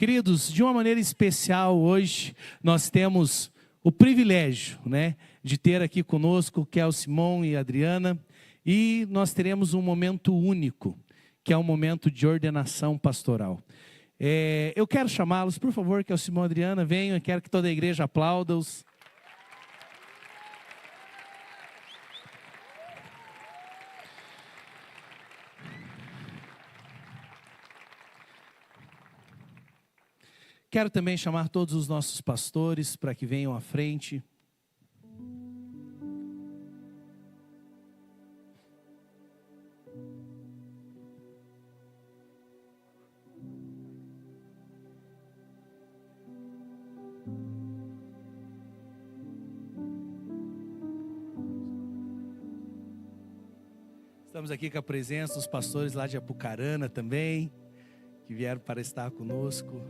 Queridos, de uma maneira especial hoje, nós temos o privilégio, de ter aqui conosco Kel, Simão e Adriana, e nós teremos um momento único, que é um momento de ordenação pastoral. Eu quero chamá-los, por favor, Kel, Simão e Adriana, venham, eu quero que toda a igreja aplauda-os. Quero também chamar todos os nossos pastores para que venham à frente. Estamos aqui com a presença dos pastores lá de Apucarana também, que vieram para estar conosco.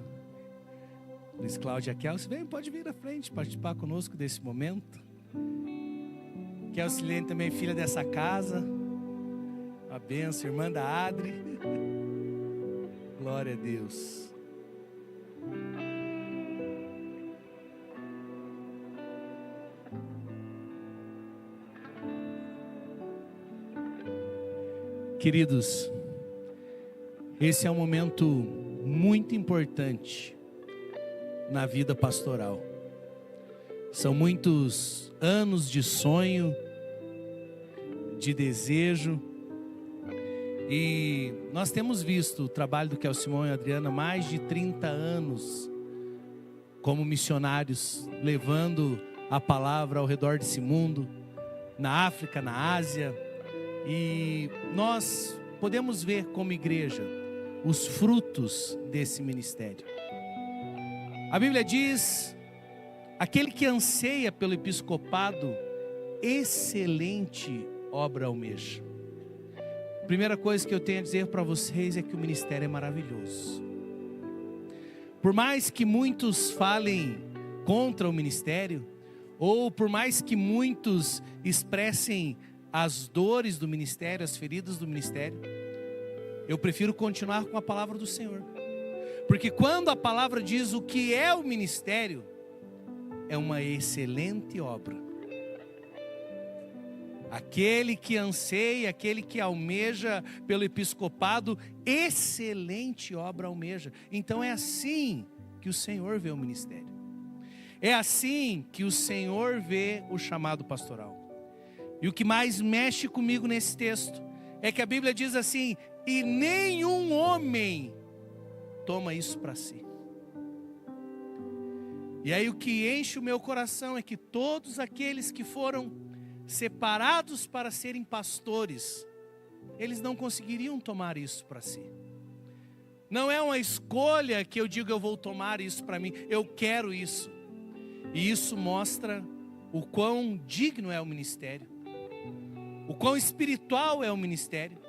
Luiz Cláudio e a Kelsi, pode vir à frente, participar conosco desse momento. Kelsi Lene também, filha dessa casa. A bênção, irmã da Adri. Glória a Deus. Queridos, esse é um momento muito importante na vida pastoral. São muitos anos de sonho, de desejo, e nós temos visto o trabalho do Kel, Simão e Adriana mais de 30 anos como missionários, levando a palavra ao redor desse mundo, na África, na Ásia, e nós podemos ver como igreja os frutos desse ministério. A Bíblia diz, aquele que anseia pelo episcopado, excelente obra almeja. Primeira coisa que eu tenho a dizer para vocês é que o ministério é maravilhoso. Por mais que muitos falem contra o ministério, ou por mais que muitos expressem as dores do ministério, as feridas do ministério, eu prefiro continuar com a palavra do Senhor. Porque quando a palavra diz o que é o ministério, é uma excelente obra. Aquele que anseia, aquele que almeja pelo episcopado, excelente obra almeja. Então é assim que o Senhor vê o ministério. É assim que o Senhor vê o chamado pastoral. E o que mais mexe comigo nesse texto é que a Bíblia diz assim: e nenhum homem toma isso para si. E aí o que enche o meu coração é que todos aqueles que foram separados para serem pastores, eles não conseguiriam tomar isso para si. Não é uma escolha que eu digo eu vou tomar isso para mim, eu quero isso. E isso mostra o quão digno é o ministério, o quão espiritual é o ministério.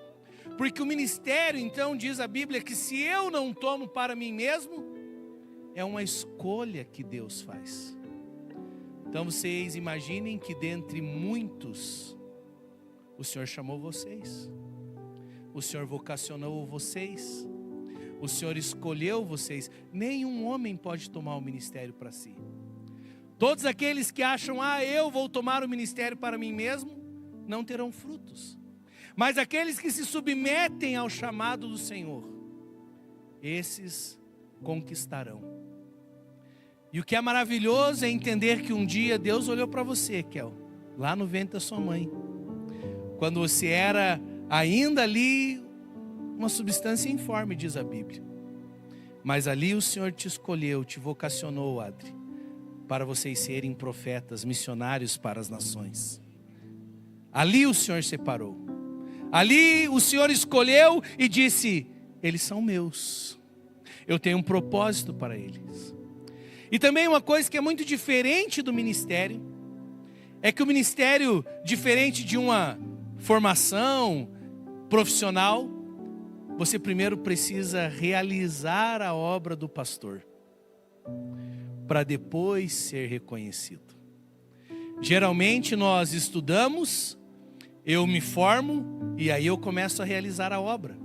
Porque o ministério, então, diz a Bíblia, que se eu não tomo para mim mesmo, é uma escolha que Deus faz. Então vocês imaginem que dentre muitos, o Senhor chamou vocês, o Senhor vocacionou vocês, o Senhor escolheu vocês. Nenhum homem pode tomar o ministério para si. Todos aqueles que acham, eu vou tomar o ministério para mim mesmo, não terão frutos. Mas aqueles que se submetem ao chamado do Senhor, esses conquistarão. E o que é maravilhoso é entender que um dia Deus olhou para você, Kel, lá no ventre da sua mãe, quando você era ainda ali uma substância informe, diz a Bíblia. Mas ali o Senhor te escolheu, te vocacionou, Adri, para vocês serem profetas, missionários para as nações. Ali o Senhor separou. Ali o Senhor escolheu e disse: eles são meus, eu tenho um propósito para eles. E também uma coisa que é muito diferente do ministério, é que o ministério, diferente de uma formação profissional, você primeiro precisa realizar a obra do pastor, para depois ser reconhecido. Geralmente nós estudamos, eu me formo e aí eu começo a realizar a obra.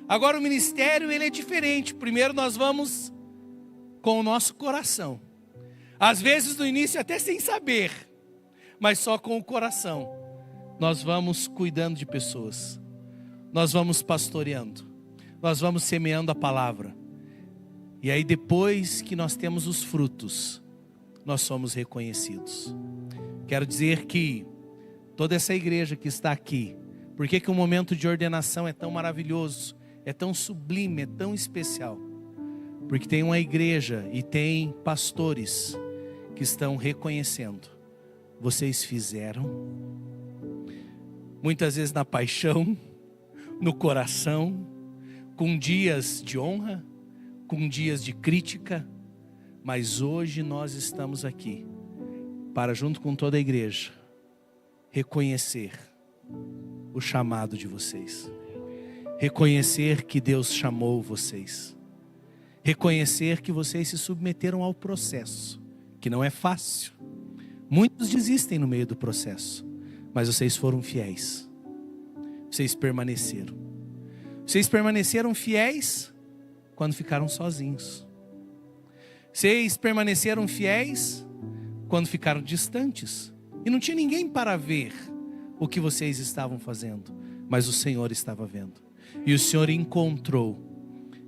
Agora o ministério ele é diferente. Primeiro nós vamos com o nosso coração. Às vezes no início até sem saber, mas só com o coração. Nós vamos cuidando de pessoas. Nós vamos pastoreando. Nós vamos semeando a palavra. E aí depois que nós temos os frutos, nós somos reconhecidos. Quero dizer que toda essa igreja que está aqui, por que o momento de ordenação é tão maravilhoso, é tão sublime, é tão especial? Porque tem uma igreja e tem pastores que estão reconhecendo. Vocês fizeram, muitas vezes na paixão, no coração, com dias de honra, com dias de crítica, mas hoje nós estamos aqui para, junto com toda a igreja, reconhecer o chamado de vocês, reconhecer que Deus chamou vocês, reconhecer que vocês se submeteram ao processo, que não é fácil. Muitos desistem no meio do processo, mas vocês foram fiéis, vocês permaneceram. Vocês permaneceram fiéis quando ficaram sozinhos. Vocês permaneceram fiéis quando ficaram distantes. E não tinha ninguém para ver o que vocês estavam fazendo, mas o Senhor estava vendo. E o Senhor encontrou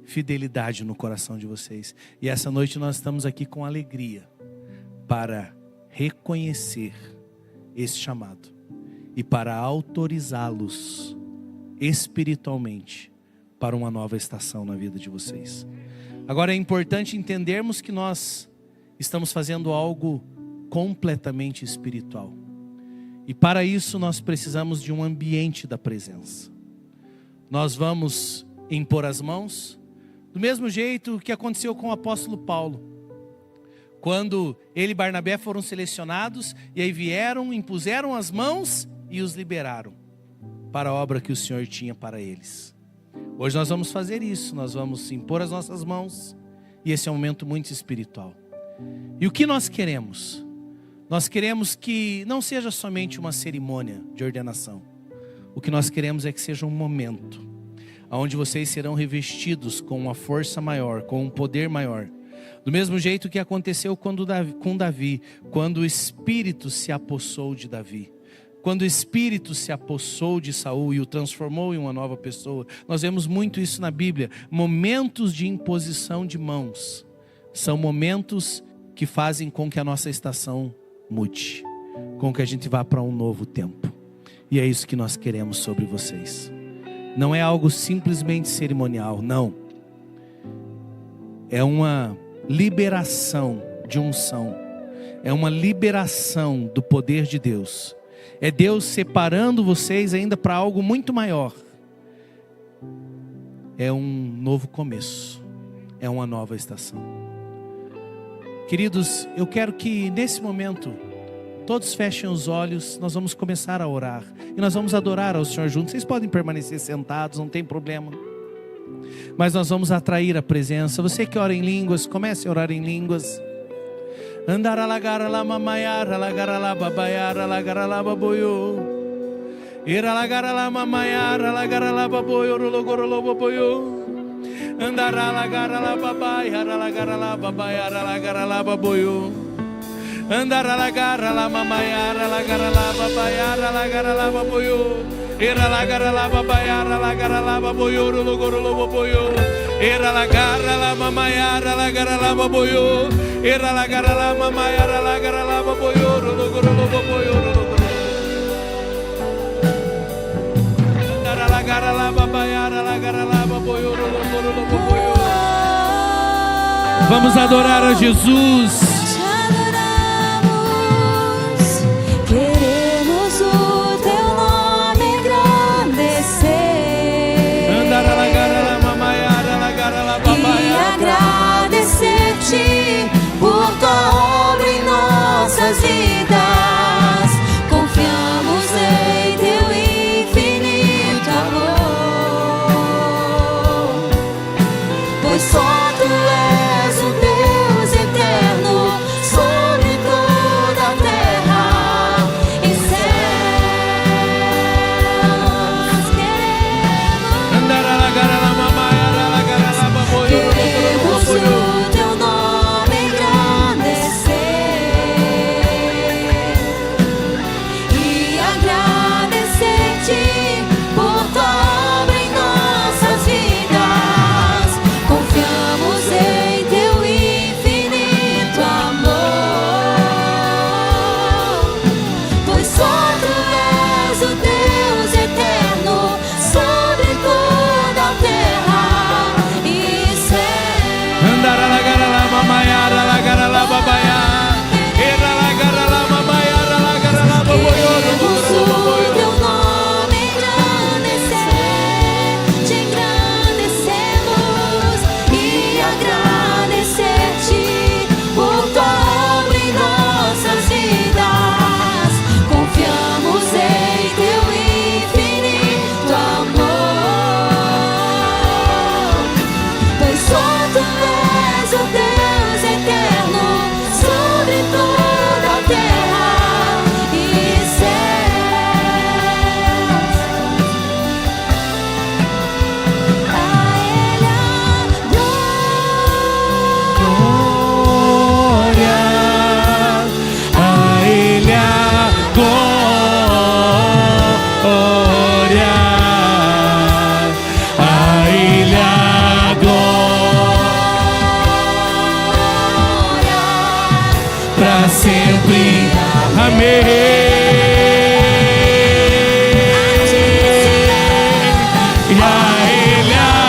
fidelidade no coração de vocês. E essa noite nós estamos aqui com alegria para reconhecer esse chamado e para autorizá-los espiritualmente para uma nova estação na vida de vocês. Agora é importante entendermos que nós estamos fazendo algo completamente espiritual. E para isso nós precisamos de um ambiente da presença. Nós vamos impor as mãos, do mesmo jeito que aconteceu com o apóstolo Paulo. Quando ele e Barnabé foram selecionados, e aí vieram, impuseram as mãos e os liberaram para a obra que o Senhor tinha para eles. Hoje nós vamos fazer isso, nós vamos impor as nossas mãos, e esse é um momento muito espiritual. E o que nós queremos? Nós queremos que não seja somente uma cerimônia de ordenação. O que nós queremos é que seja um momento onde vocês serão revestidos com uma força maior, com um poder maior. Do mesmo jeito que aconteceu com Davi, quando o Espírito se apossou de Davi. Quando o Espírito se apossou de Saul e o transformou em uma nova pessoa. Nós vemos muito isso na Bíblia. Momentos de imposição de mãos são momentos que fazem com que a nossa estação mude, com que a gente vá para um novo tempo. E é isso que nós queremos sobre vocês. Não é algo simplesmente cerimonial, não. É uma liberação de unção. É uma liberação do poder de Deus. É Deus separando vocês ainda para algo muito maior. É um novo começo. É uma nova estação. Queridos, eu quero que nesse momento todos fechem os olhos. Nós vamos começar a orar e nós vamos adorar ao Senhor juntos. Vocês podem permanecer sentados, não tem problema. Mas nós vamos atrair a presença. Você que ora em línguas, comece a orar em línguas. Andara lagara la mamayara lagara la babayara lagara la baboyo. Ira lagara la mamayara lagara la baboyo logoro lo baboyo. Andara lagara la babayara lagara la babayara lagara la baboyo. Andara lagara la mamayara lagara la babayara lagara la baboyo. Ira lagara la babayara lagara la baboyo logoro lo baboyo. Ira lagara la mamayara lagara la baboyo. Era la gara la mamaya la gara la baboyo logoro lo baboyo logoro. Era la gara la babaya la gara la baboyo logoro lo baboyo. Vamos adorar a Jesus. Te adoramos, queremos o teu nome engrandecer. Andar la gara la mamaya la gara la babaya. E agradecer-te por tua obra em nossas vidas. Confiamos em teu infinito amor, pois só tu és o Deus eterno. para sempre. Amém. E a Ele a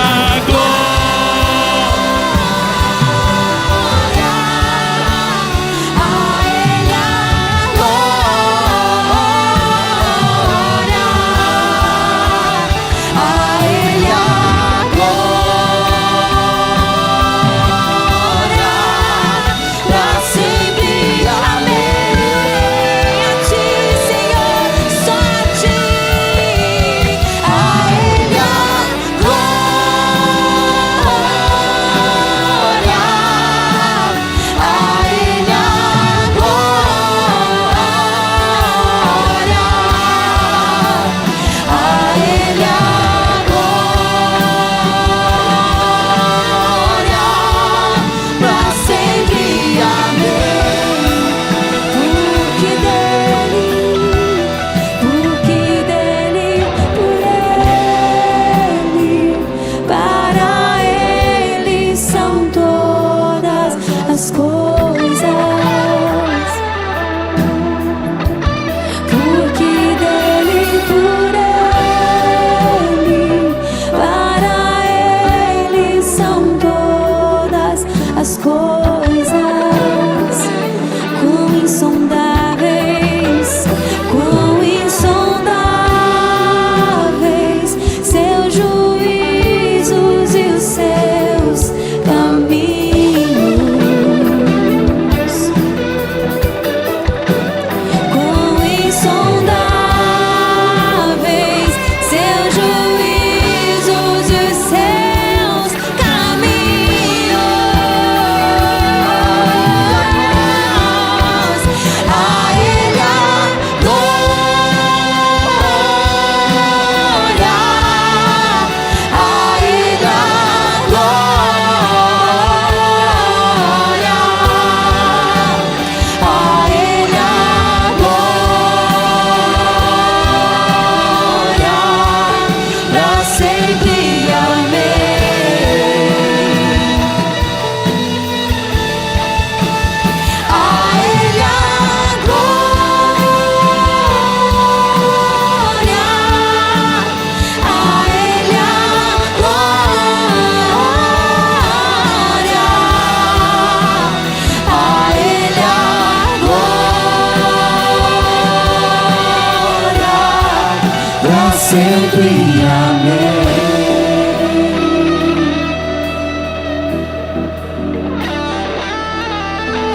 sempre. Amém.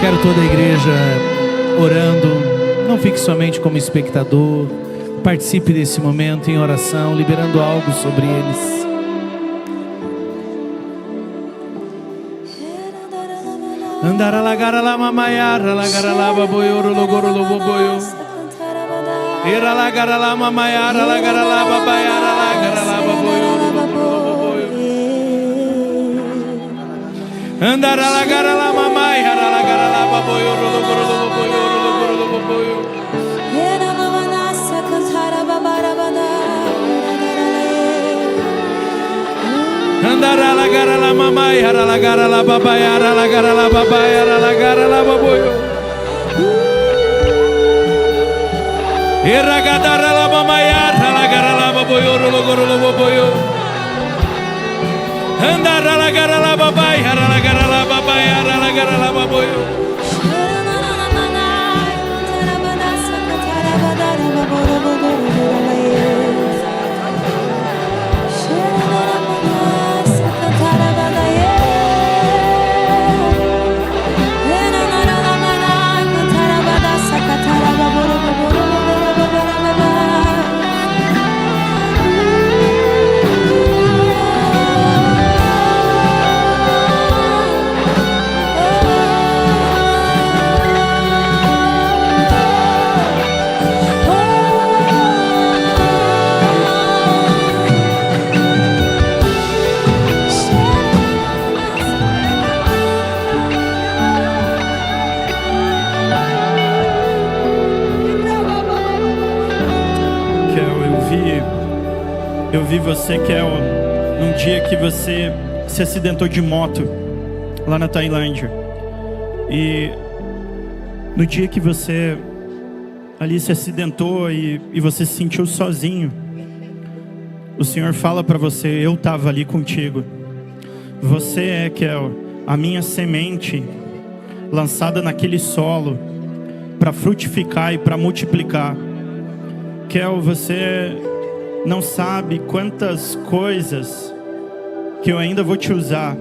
Quero toda a igreja orando. Não fique somente como espectador. Participe desse momento em oração, liberando algo sobre eles. Andara lagara la mamayara lagara la baboyo logoro loboyo. Era lagara la mamayara lagara la babayara lagara la baboyo loboyo. Andara lagara la mamayara lagara la baboyo logoro loboyo loboyo. Andara la gara la mamai, hara la gara la babai, hara la gara la babai, hara la gara la baboyo. Iragadara la mamai, hara la gara la baboyo, logoro lo baboyo. Andara la gara la babai, hara la gara la babai, hara la gara la baboyo. Eu vi você, Kel, num dia que você se acidentou de moto lá na Tailândia. E No dia que você ali se acidentou e você se sentiu sozinho, o Senhor fala para você: eu estava ali contigo. Você é, Kel, a minha semente lançada naquele solo para frutificar e para multiplicar. Kel, você não sabe quantas coisas que eu ainda vou te usar.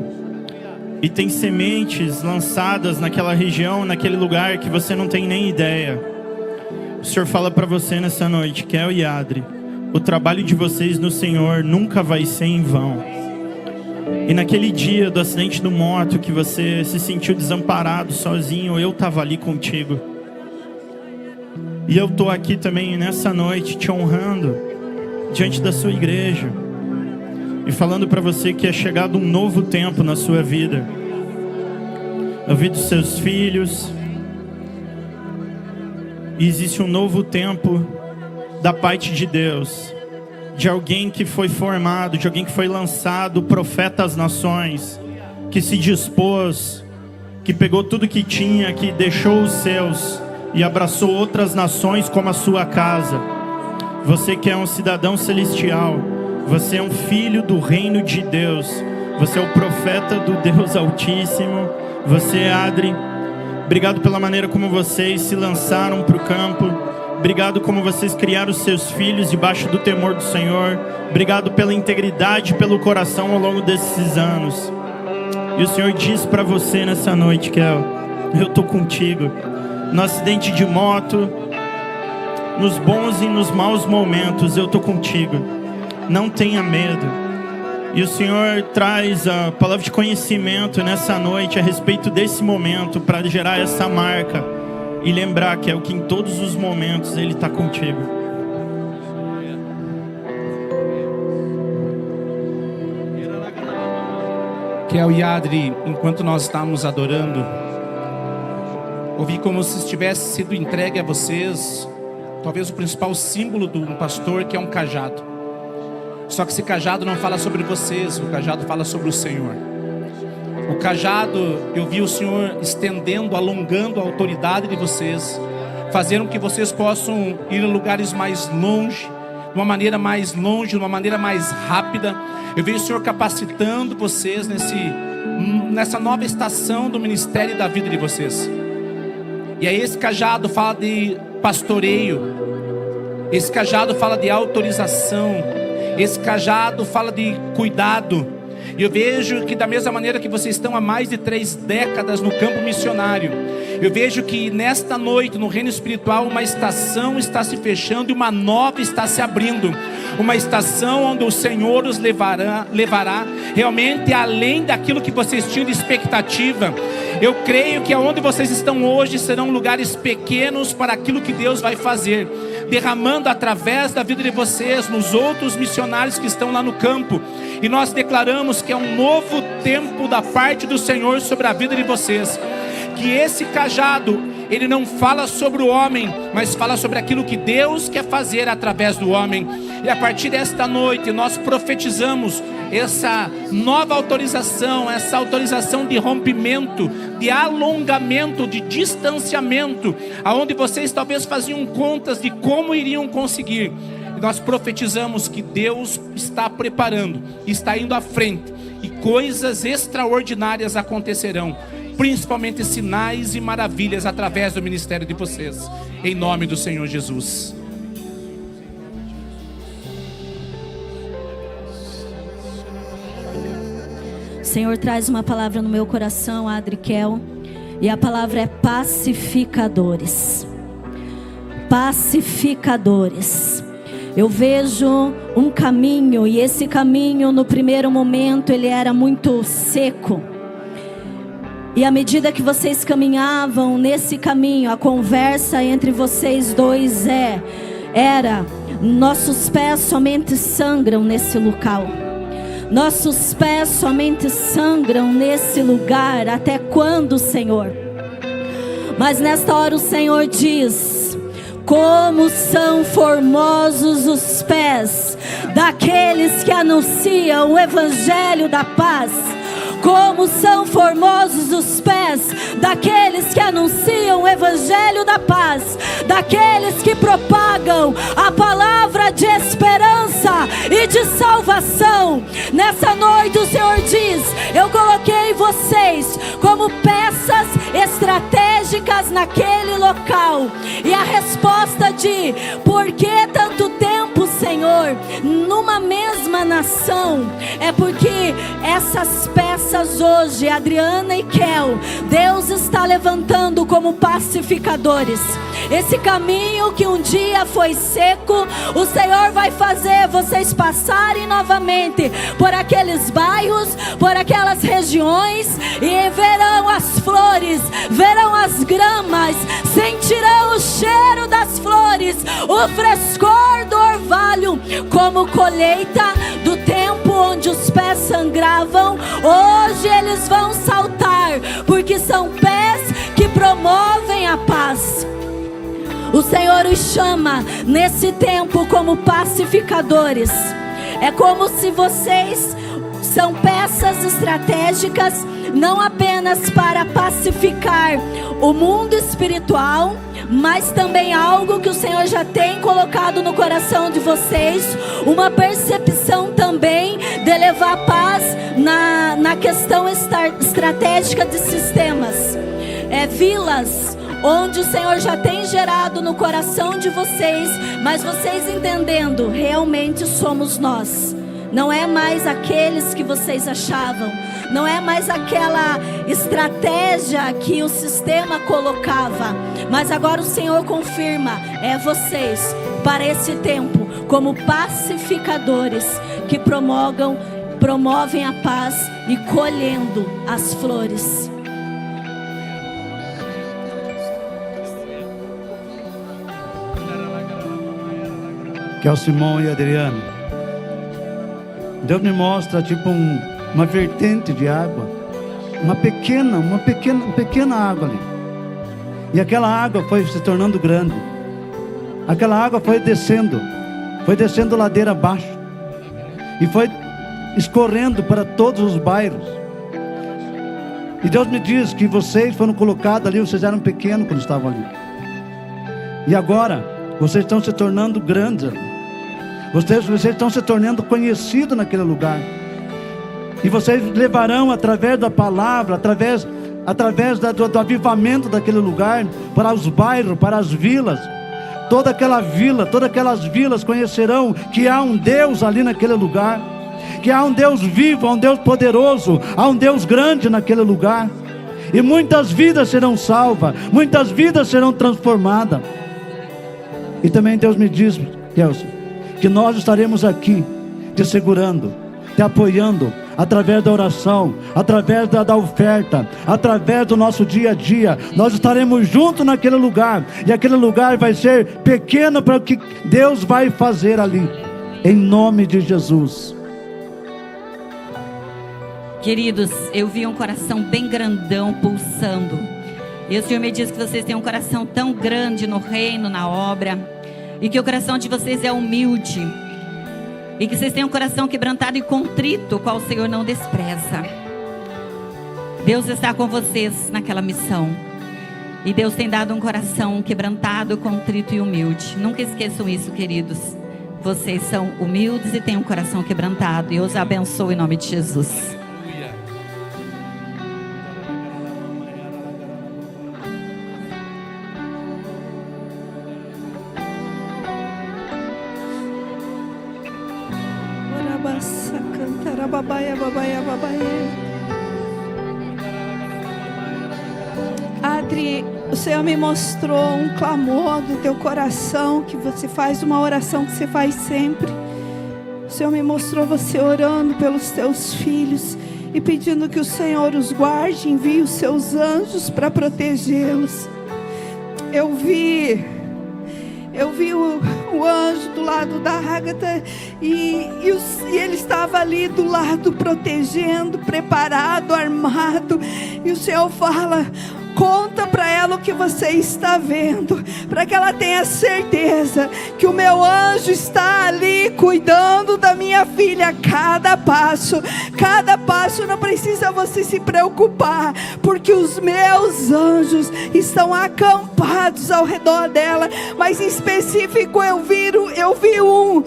E tem sementes lançadas naquela região, naquele lugar que você não tem nem ideia. O Senhor fala para você nessa noite, Kel e Adri, o trabalho de vocês no Senhor nunca vai ser em vão. E naquele dia do acidente do moto, que você se sentiu desamparado, sozinho, eu estava ali contigo. E eu estou aqui também nessa noite te honrando diante da sua igreja e falando para você que é chegado um novo tempo na sua vida, na vida dos seus filhos. E existe um novo tempo da parte de Deus, de alguém que foi formado, de alguém que foi lançado, profeta às nações, que se dispôs, que pegou tudo que tinha, que deixou os seus e abraçou outras nações como a sua casa. Você que é um cidadão celestial, você é um filho do reino de Deus, você é o profeta do Deus Altíssimo. Você, Adri, obrigado pela maneira como vocês se lançaram para o campo. Obrigado como vocês criaram os seus filhos debaixo do temor do Senhor. Obrigado pela integridade, pelo coração ao longo desses anos. E o Senhor diz para você nessa noite, Kel, eu estou contigo. No acidente de moto, nos bons e nos maus momentos, eu estou contigo. Não tenha medo. E o Senhor traz a palavra de conhecimento nessa noite a respeito desse momento, para gerar essa marca e lembrar que é o que em todos os momentos Ele está contigo. Kel e Adri, enquanto nós estávamos adorando, ouvi como se tivesse sido entregue a vocês talvez o principal símbolo de um pastor, que é um cajado. Só que esse cajado não fala sobre vocês, o cajado fala sobre o Senhor. O cajado, eu vi o Senhor estendendo, alongando a autoridade de vocês, fazendo com que vocês possam ir a lugares mais longe, de uma maneira mais longe, de uma maneira mais rápida. Eu vejo o Senhor capacitando vocês nessa nova estação do ministério e da vida de vocês. E aí esse cajado fala de pastoreio, esse cajado fala de autorização, esse cajado fala de cuidado. E eu vejo que da mesma maneira que vocês estão há mais de 3 décadas no campo missionário, eu vejo que nesta noite, no reino espiritual, uma estação está se fechando e uma nova está se abrindo. Uma estação onde o Senhor os levará realmente além daquilo que vocês tinham de expectativa. Eu creio que aonde vocês estão hoje serão lugares pequenos para aquilo que Deus vai fazer, derramando através da vida de vocês nos outros missionários que estão lá no campo. E nós declaramos que é um novo tempo da parte do Senhor sobre a vida de vocês. Que esse cajado, ele não fala sobre o homem, mas fala sobre aquilo que Deus quer fazer através do homem. E a partir desta noite nós profetizamos essa nova autorização, essa autorização de rompimento, de alongamento, de distanciamento, aonde vocês talvez faziam contas de como iriam conseguir. E nós profetizamos que Deus está preparando, está indo à frente, e coisas extraordinárias acontecerão, principalmente sinais e maravilhas através do ministério de vocês, em nome do Senhor Jesus. O Senhor traz uma palavra no meu coração, Adriquel, e a palavra é pacificadores. Pacificadores. Eu vejo um caminho, e esse caminho no primeiro momento ele era muito seco. E à medida que vocês caminhavam nesse caminho, a conversa entre vocês dois era: nossos pés somente sangram nesse local. Nossos pés somente sangram nesse lugar. Até quando, Senhor? Mas nesta hora o Senhor diz: como são formosos os pés daqueles que anunciam o evangelho da paz. Como são formosos os pés daqueles que anunciam o evangelho evangelho da paz, daqueles que propagam a palavra de esperança e de salvação. Nessa noite o Senhor diz: eu coloquei vocês como peças estratégicas naquele local. E a resposta de por que tanto tempo, Senhor, numa mesma nação, é porque essas peças hoje, Adriana e Kel, Deus está levantando como pacificadores. Esse caminho que um dia foi seco, o Senhor vai fazer vocês passarem novamente por aqueles bairros, por aquelas regiões, e verão as flores, verão as gramas, sentirão o cheiro das flores, o frescor do orvalho, como colheita do tempo onde os pés sangravam. Hoje eles vão saltar, porque são pés que promovem a paz. O Senhor os chama nesse tempo como pacificadores. É como se vocês são peças estratégicas, não apenas para pacificar o mundo espiritual, mas também algo que o Senhor já tem colocado no coração de vocês, uma percepção também de levar paz na questão estratégica de sistemas, vilas, onde o Senhor já tem gerado no coração de vocês, mas vocês entendendo, realmente somos nós. Não é mais aqueles que vocês achavam, não é mais aquela estratégia que o sistema colocava, mas agora o Senhor confirma, é vocês para esse tempo como pacificadores que promovem a paz e colhendo as flores. Que é o Simão e Adriano. Deus me mostra tipo uma vertente de água, uma pequena água ali. E aquela água foi se tornando grande. Aquela água foi descendo ladeira abaixo e foi escorrendo para todos os bairros. E Deus me diz que vocês foram colocados ali, vocês eram pequenos quando estavam ali. E agora vocês estão se tornando grandes. Vocês estão se tornando conhecidos naquele lugar. E vocês levarão através da palavra, através do avivamento daquele lugar, para os bairros, para as vilas. Todas aquelas vilas conhecerão que há um Deus ali naquele lugar, que há um Deus vivo, há um Deus poderoso, há um Deus grande naquele lugar. E muitas vidas serão salvas, muitas vidas serão transformadas. E também Deus me diz, Kelson, que nós estaremos aqui te segurando, te apoiando, através da oração, através da oferta, através do nosso dia a dia. Nós estaremos juntos naquele lugar, e aquele lugar vai ser pequeno para o que Deus vai fazer ali, em nome de Jesus. Queridos, eu vi um coração bem grandão pulsando, e o Senhor me diz que vocês têm um coração tão grande no reino, na obra, e que o coração de vocês é humilde, e que vocês têm um coração quebrantado e contrito, qual o Senhor não despreza. Deus está com vocês naquela missão, e Deus tem dado um coração quebrantado, contrito e humilde. Nunca esqueçam isso, queridos. Vocês são humildes e têm um coração quebrantado, e eu os abençoo em nome de Jesus. Adri, o Senhor me mostrou um clamor do teu coração, que você faz uma oração que você faz sempre. O Senhor me mostrou você orando pelos teus filhos e pedindo que o Senhor os guarde, envie os seus anjos para protegê-los. Eu vi o anjo do lado da Ágata e ele estava ali do lado protegendo, preparado, armado. E o Senhor fala: Conta para ela o que você está vendo, para que ela tenha certeza que o meu anjo está ali cuidando da minha filha. Cada passo não precisa você se preocupar, porque os meus anjos estão acampados ao redor dela. Mas em específico eu vi um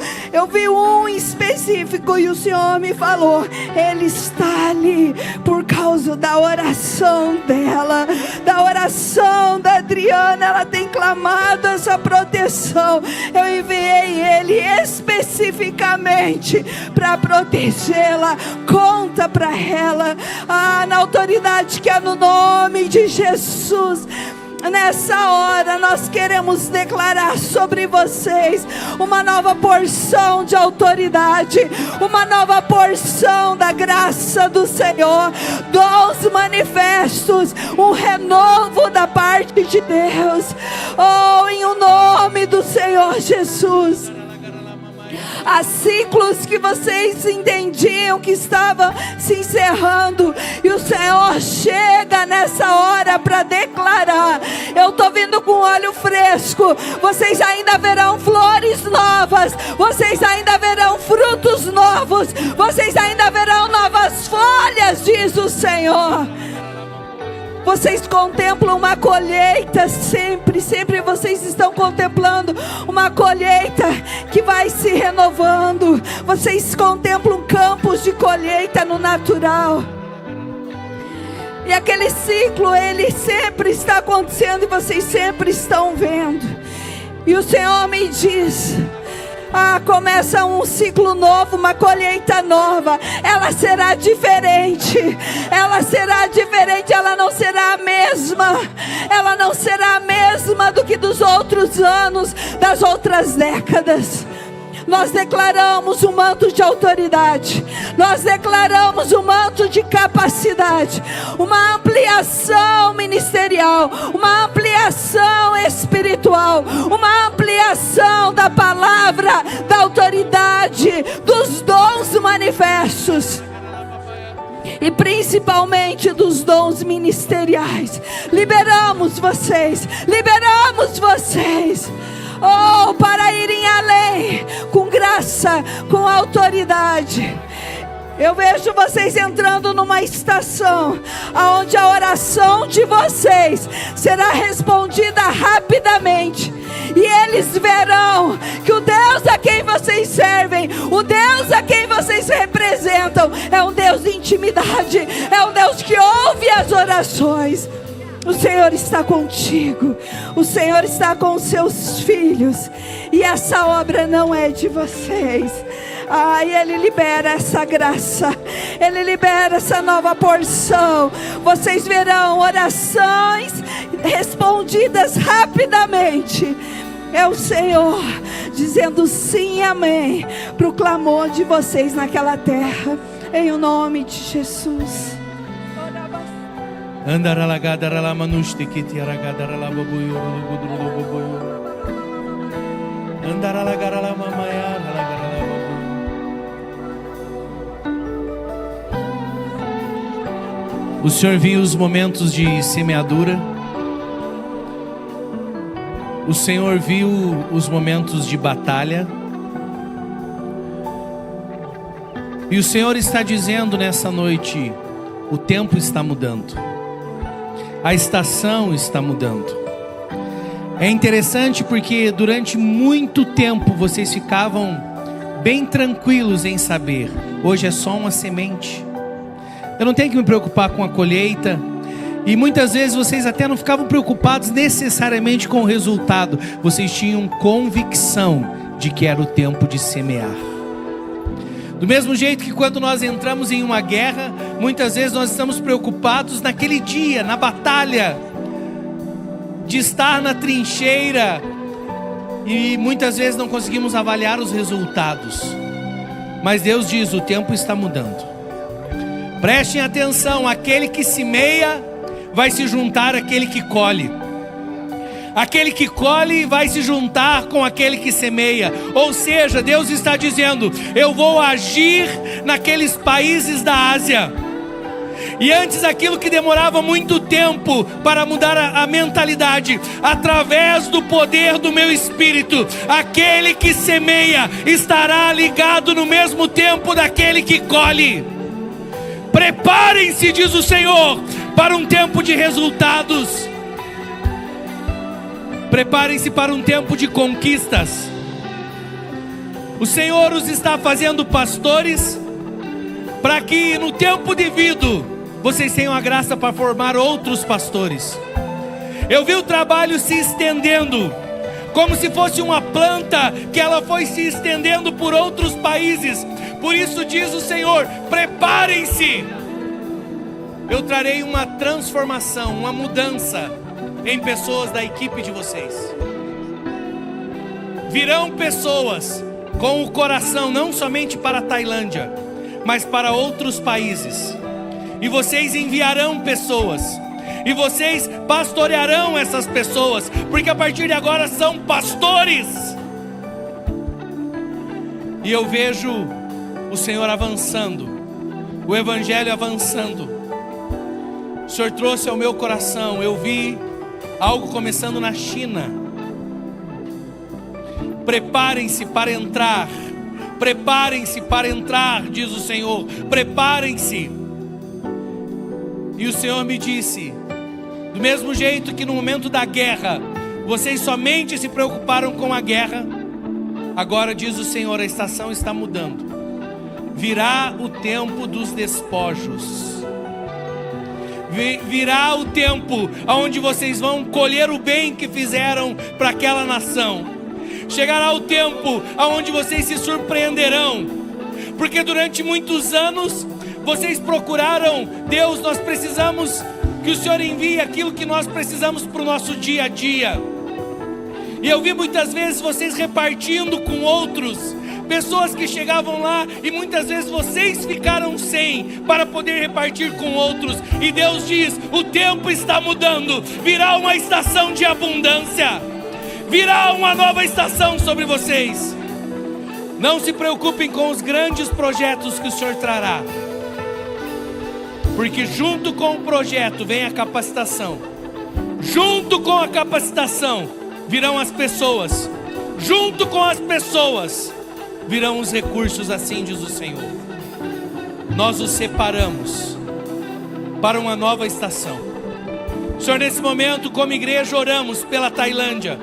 em específico, e o Senhor me falou: ele está ali por causa da oração dela, da oração da Adriana. Ela tem clamado essa proteção. Eu enviei ele especificamente para protegê-la. Conta para ela, na autoridade que é no nome de Jesus. Nessa hora nós queremos declarar sobre vocês uma nova porção de autoridade, uma nova porção da graça do Senhor, dons manifestos, um renovo da parte de Deus. Oh, em o nome do Senhor Jesus. Há ciclos que vocês entendiam que estavam se encerrando, e o Senhor chega nessa hora para declarar: eu estou vindo com óleo fresco, vocês ainda verão flores novas, vocês ainda verão frutos novos, vocês ainda verão novas folhas, diz o Senhor. Vocês contemplam uma colheita sempre vocês estão contemplando uma colheita que vai se renovando. Vocês contemplam campos de colheita no natural. E aquele ciclo, ele sempre está acontecendo e vocês sempre estão vendo. E o Senhor me diz: começa um ciclo novo, uma colheita nova. Ela será diferente. Ela será diferente. Ela não será a mesma. Ela não será a mesma do que dos outros anos, das outras décadas. Nós declaramos um manto de autoridade, nós declaramos um manto de capacidade, uma ampliação ministerial, uma ampliação espiritual, uma ampliação da palavra, da autoridade, dos dons manifestos. E principalmente dos dons ministeriais. Liberamos vocês, para irem além, com graça, com autoridade. Eu vejo vocês entrando numa estação onde a oração de vocês será respondida rapidamente. E eles verão que o Deus a quem vocês servem, o Deus a quem vocês representam, é um Deus de intimidade, é um Deus que ouve as orações. O Senhor está contigo, o Senhor está com os seus filhos, e essa obra não é de vocês. E Ele libera essa graça, Ele libera essa nova porção. Vocês verão orações respondidas rapidamente. É o Senhor dizendo sim e amém para o clamor de vocês naquela terra, em o nome de Jesus. O Senhor viu os momentos de semeadura. O Senhor viu os momentos de batalha. E o Senhor está dizendo nessa noite: o tempo está mudando. A estação está mudando. É interessante porque durante muito tempo vocês ficavam bem tranquilos em saber: hoje é só uma semente. Eu não tenho que me preocupar com a colheita. E muitas vezes vocês até não ficavam preocupados necessariamente com o resultado. Vocês tinham convicção de que era o tempo de semear. Do mesmo jeito que quando nós entramos em uma guerra, muitas vezes nós estamos preocupados naquele dia, na batalha, de estar na trincheira, e muitas vezes não conseguimos avaliar os resultados. Mas Deus diz: o tempo está mudando. Prestem atenção, aquele que semeia vai se juntar àquele que colhe. Aquele que colhe vai se juntar com aquele que semeia. Ou seja, Deus está dizendo: eu vou agir naqueles países da Ásia. E antes aquilo que demorava muito tempo para mudar a mentalidade, através do poder do meu Espírito, aquele que semeia estará ligado no mesmo tempo daquele que colhe. Preparem-se, diz o Senhor, para um tempo de resultados. Preparem-se para um tempo de conquistas. O Senhor os está fazendo pastores, para que no tempo devido vocês tenham a graça para formar outros pastores. Eu vi o trabalho se estendendo, como se fosse uma planta que ela foi se estendendo por outros países. Por isso diz o Senhor: preparem-se. Eu trarei uma transformação, uma mudança em pessoas da equipe de vocês. Virão pessoas com o coração não somente para a Tailândia, mas para outros países. E vocês enviarão pessoas, e vocês pastorearão essas pessoas, porque a partir de agora são pastores. E eu vejo o Senhor avançando, o Evangelho avançando. O Senhor trouxe ao meu coração, eu vi algo começando na China. Preparem-se para entrar. Preparem-se para entrar, diz o Senhor. Preparem-se. E o Senhor me disse: do mesmo jeito que no momento da guerra vocês somente se preocuparam com a guerra, agora diz o Senhor, a estação está mudando. Virá o tempo dos despojos. Virá o tempo onde vocês vão colher o bem que fizeram para aquela nação. Chegará o tempo onde vocês se surpreenderão, porque durante muitos anos vocês procuraram: Deus, nós precisamos que o Senhor envie aquilo que nós precisamos para o nosso dia a dia. E eu vi muitas vezes vocês repartindo com outros, pessoas que chegavam lá e muitas vezes vocês ficaram sem para poder repartir com outros. E Deus diz: o tempo está mudando, virá uma estação de abundância, virá uma nova estação sobre vocês. Não se preocupem com os grandes projetos que o Senhor trará, porque junto com o projeto vem a capacitação. Junto com a capacitação virão as pessoas. Junto com as pessoas virão os recursos, assim diz o Senhor. Nós os separamos para uma nova estação. Senhor, nesse momento, como igreja, oramos pela Tailândia,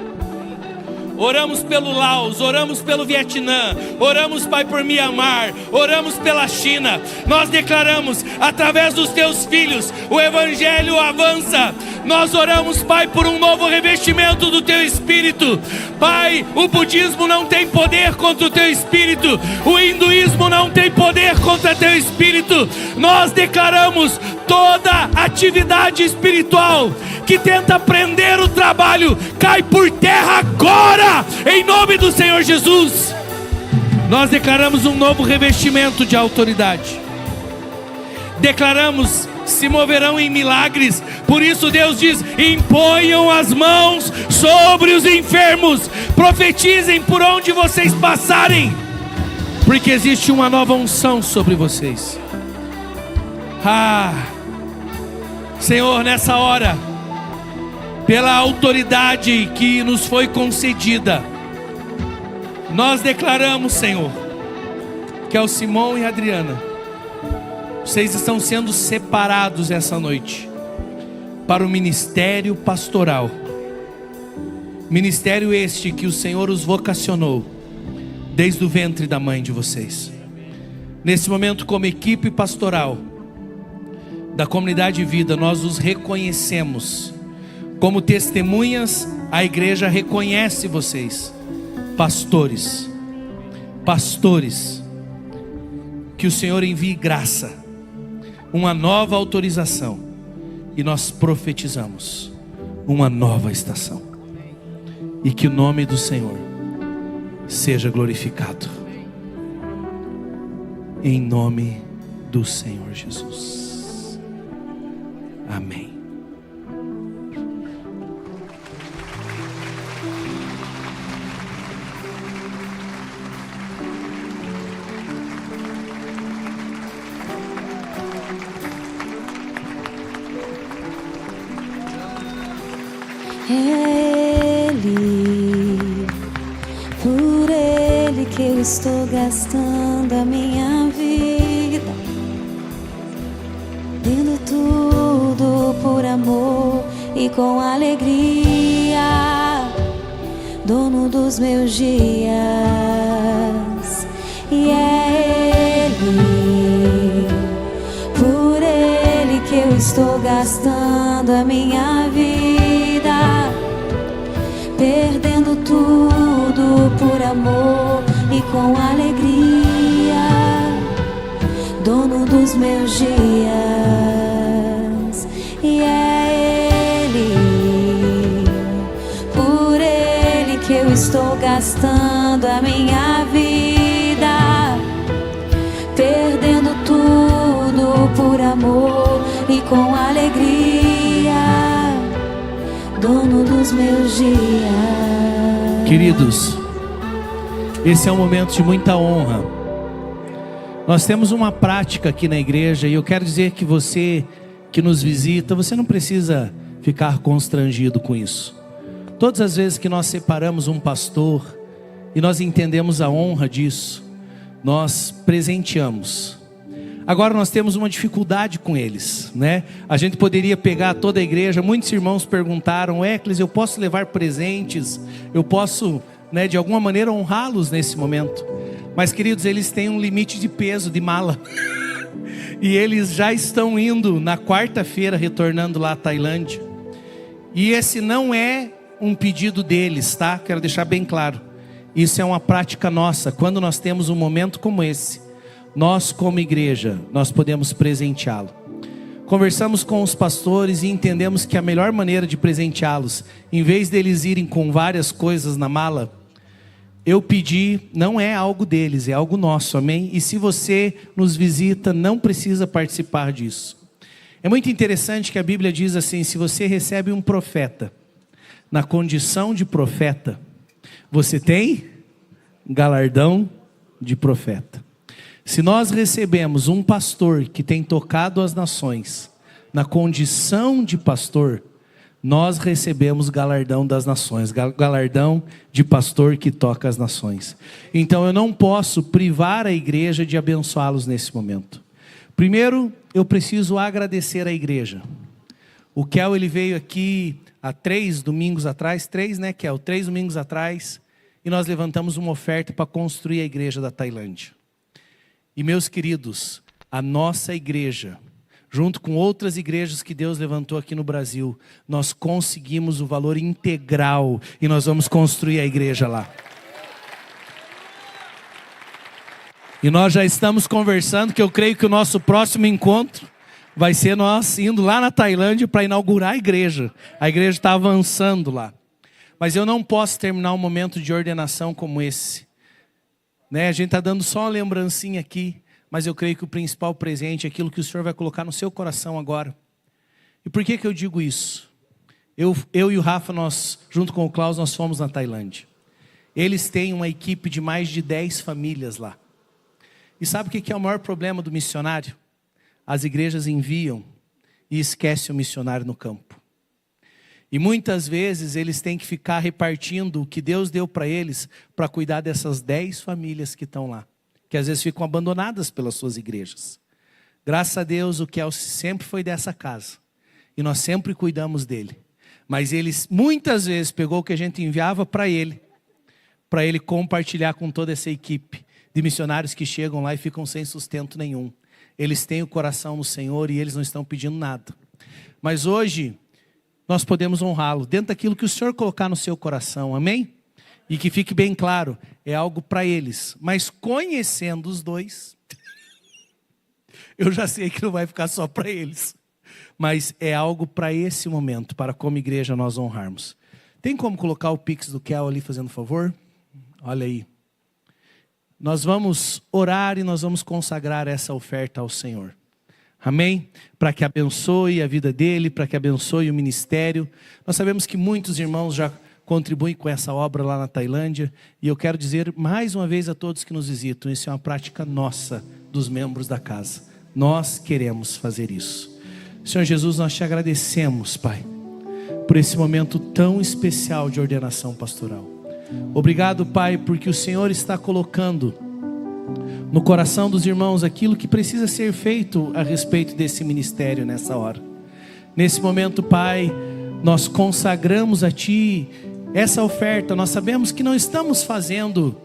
oramos pelo Laos, oramos pelo Vietnã, oramos, Pai, por Mianmar, oramos pela China. Nós declaramos, através dos teus filhos, o Evangelho avança. Nós oramos, Pai, por um novo revestimento do teu Espírito. Pai, o budismo não tem poder contra o teu Espírito, o hinduísmo não tem poder contra o teu Espírito. Nós declaramos: toda atividade espiritual que tenta prender o trabalho, cai por terra agora, em nome do Senhor Jesus. Nós declaramos um novo revestimento de autoridade. Declaramos: se moverão em milagres. Por isso Deus diz: imponham as mãos sobre os enfermos, profetizem por onde vocês passarem, porque existe uma nova unção sobre vocês. Senhor, nessa hora, pela autoridade que nos foi concedida, nós declaramos, Senhor, que ao Simão e a Adriana, vocês estão sendo separados essa noite para o ministério pastoral. Ministério este que o Senhor os vocacionou desde o ventre da mãe de vocês. Nesse momento, como equipe pastoral da Comunidade Vida, nós os reconhecemos como testemunhas. A igreja reconhece vocês, pastores. Pastores, que o Senhor envie graça, uma nova autorização, e nós profetizamos uma nova estação, e que o nome do Senhor seja glorificado, em nome do Senhor Jesus. Amém. Ele, por Ele que eu estou gastando a minha vida, dando tudo por amor e com alegria, dono dos meus dias. E é Ele, por Ele que eu estou gastando a minha vida, perdendo tudo por amor e com alegria, dono dos meus dias. E é Ele, por Ele que eu estou gastando a minha vida, perdendo tudo por amor e com alegria, dono dos meus dias. Queridos, esse é um momento de muita honra. Nós temos uma prática aqui na igreja e eu quero dizer que você que nos visita, você não precisa ficar constrangido com isso. Todas as vezes que nós separamos um pastor e nós entendemos a honra disso, nós presenteamos. Agora nós temos uma dificuldade com eles, né? A gente poderia pegar toda a igreja. Muitos irmãos perguntaram: Ecles, eu posso levar presentes? Eu posso, né, de alguma maneira honrá-los nesse momento? Mas, queridos, eles têm um limite de peso, de mala. E eles já estão indo na quarta-feira, retornando lá à Tailândia. E esse não é um pedido deles, tá? Quero deixar bem claro. Isso é uma prática nossa. Quando nós temos um momento como esse, nós como igreja, nós podemos presenteá-lo. Conversamos com os pastores e entendemos que a melhor maneira de presenteá-los, em vez deles irem com várias coisas na mala, eu pedi, não é algo deles, é algo nosso, amém? E se você nos visita, não precisa participar disso. É muito interessante que a Bíblia diz assim: se você recebe um profeta, na condição de profeta, você tem galardão de profeta. Se nós recebemos um pastor que tem tocado as nações, na condição de pastor, nós recebemos galardão das nações, galardão de pastor que toca as nações. Então eu não posso privar a igreja de abençoá-los nesse momento. Primeiro, eu preciso agradecer a igreja. O Kel, ele veio aqui há 3 domingos atrás, 3, né, Kel? 3 domingos atrás, e nós levantamos uma oferta para construir a igreja da Tailândia. E meus queridos, a nossa igreja, junto com outras igrejas que Deus levantou aqui no Brasil, nós conseguimos o valor integral e nós vamos construir a igreja lá. E nós já estamos conversando que eu creio que o nosso próximo encontro vai ser nós indo lá na Tailândia para inaugurar a igreja. A igreja está avançando lá. Mas eu não posso terminar um momento de ordenação como esse, né? A gente está dando só uma lembrancinha aqui, mas eu creio que o principal presente é aquilo que o Senhor vai colocar no seu coração agora. E por que eu digo isso? Eu e o Rafa, nós, junto com o Klaus, nós fomos na Tailândia. Eles têm uma equipe de mais de 10 famílias lá. E sabe o que é o maior problema do missionário? As igrejas enviam e esquecem o missionário no campo. E muitas vezes eles têm que ficar repartindo o que Deus deu para eles para cuidar dessas 10 famílias que estão lá, que às vezes ficam abandonadas pelas suas igrejas. Graças a Deus o Kel sempre foi dessa casa e nós sempre cuidamos dele. Mas ele muitas vezes pegou o que a gente enviava para ele compartilhar com toda essa equipe de missionários que chegam lá e ficam sem sustento nenhum. Eles têm o coração no Senhor e eles não estão pedindo nada. Mas hoje nós podemos honrá-lo dentro daquilo que o Senhor colocar no seu coração, amém? E que fique bem claro, é algo para eles. Mas conhecendo os dois, eu já sei que não vai ficar só para eles. Mas é algo para esse momento, para como igreja nós honrarmos. Tem como colocar o Pix do Kel ali, fazendo favor? Olha aí. Nós vamos orar e nós vamos consagrar essa oferta ao Senhor. Amém? Para que abençoe a vida dele, para que abençoe o ministério. Nós sabemos que muitos irmãos já contribuem com essa obra lá na Tailândia. E eu quero dizer mais uma vez a todos que nos visitam, isso é uma prática nossa, dos membros da casa. Nós queremos fazer isso. Senhor Jesus, nós te agradecemos, Pai. por esse momento tão especial de ordenação pastoral. Obrigado, Pai, porque o Senhor está colocando no coração dos irmãos aquilo que precisa ser feito a respeito desse ministério nessa hora. Nesse momento, Pai, nós consagramos a Ti essa oferta. Nós sabemos que não estamos fazendo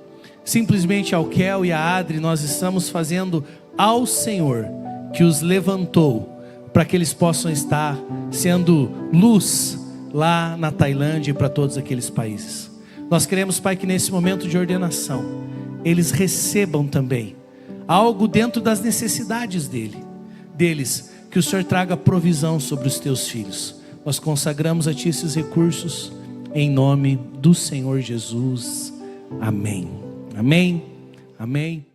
simplesmente ao Kel e a Adri, nós estamos fazendo ao Senhor, que os levantou para que eles possam estar sendo luz lá na Tailândia e para todos aqueles países. Nós queremos, Pai, que nesse momento de ordenação eles recebam também algo dentro das necessidades deles, que o Senhor traga provisão sobre os teus filhos. Nós consagramos a Ti esses recursos em nome do Senhor Jesus. Amém. Amém. Amém.